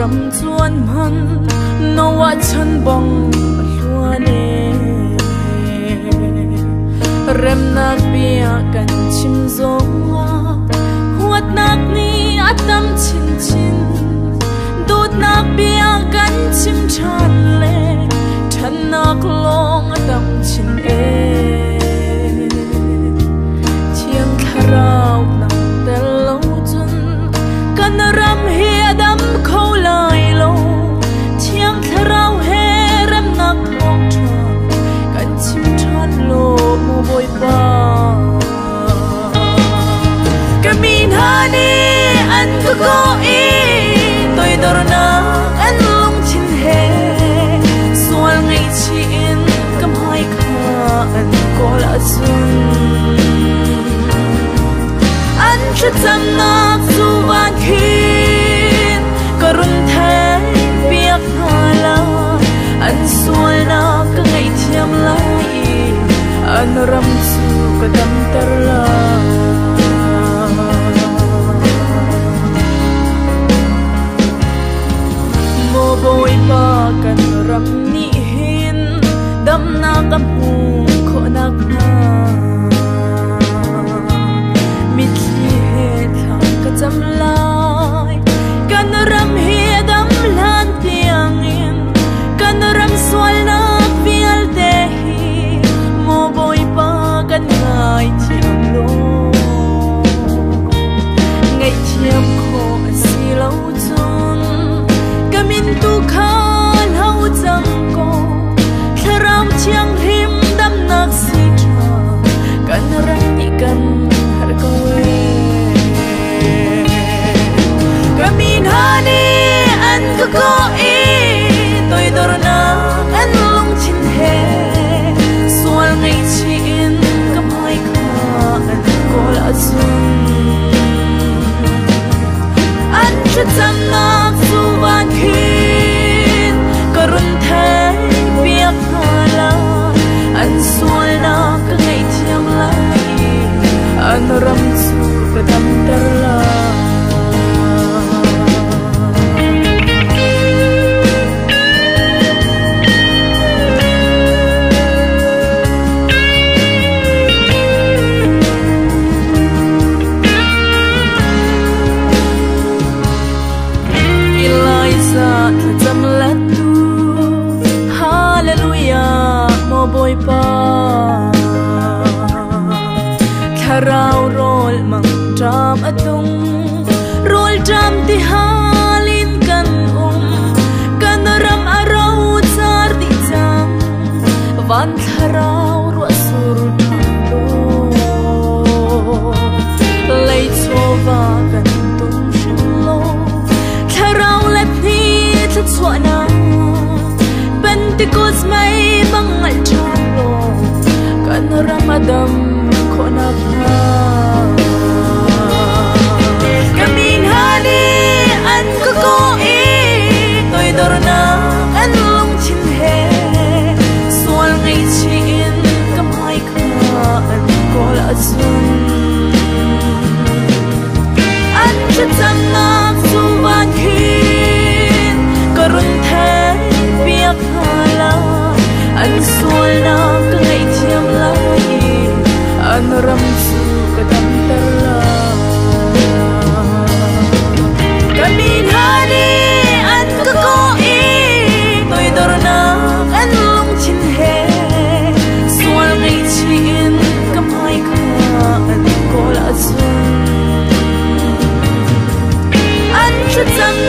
ram chuan man no wa chan bang luane rem nak pia kan chim zonga huat nak ni atam chin chin dut nak pia kan chim chan le than nak long atam chin e chiang tharau nang tel lo chun kan ram hi adam kho lai lo chiang tharau he ram nak long tha kan chim chan lo mo boy pa kamin hani an ko e tôi dor na an long chin he sual ngai chi in kam hai kha an ko la sun an chut sam nak su van khin karun the piak hala an sual na ka ngai thiam lai an ram su ka dam tar la mo boy pa kan ram ni hin dam na kam hu kho nak na mit hi he thang ka cham lai kan ram hi dam lan tiang in kan ram swal na pial te hi mo boy pa kan ngai thiam lo ngai thiam kho si lo chun kamin tu khan hau chang ko tharau chiang him dam nak si tha kan ram ni kan har ko we kamin hani an ko e tôi dor na an long chin he sual ngai chi in kam hai kha an ko la sun an chut sam nak su van khin karun the piak hala an sual na ka ngai thiam lai an ram su ka dam tar la boy pa tharau rol mang tram atung rol tram ti halin kan kan ram arau char ti chang van tharau ro sur thang do lei chova kan tung shin lo tharau let ni chwana pentikos mai bangal chalo kan ramadam khona pha kamin hani an ko e tôi dor na an long chin he sual ngai chi in kam hai kha an ko la sun an chut sam nak su van khin karun the piak hala an sual na ka ngai thiam lai an ram su ka dam tar la kamin hani an ko e tôi dor na an long chin he sual ngai chi in kam hai kha an ko la sun an chut sam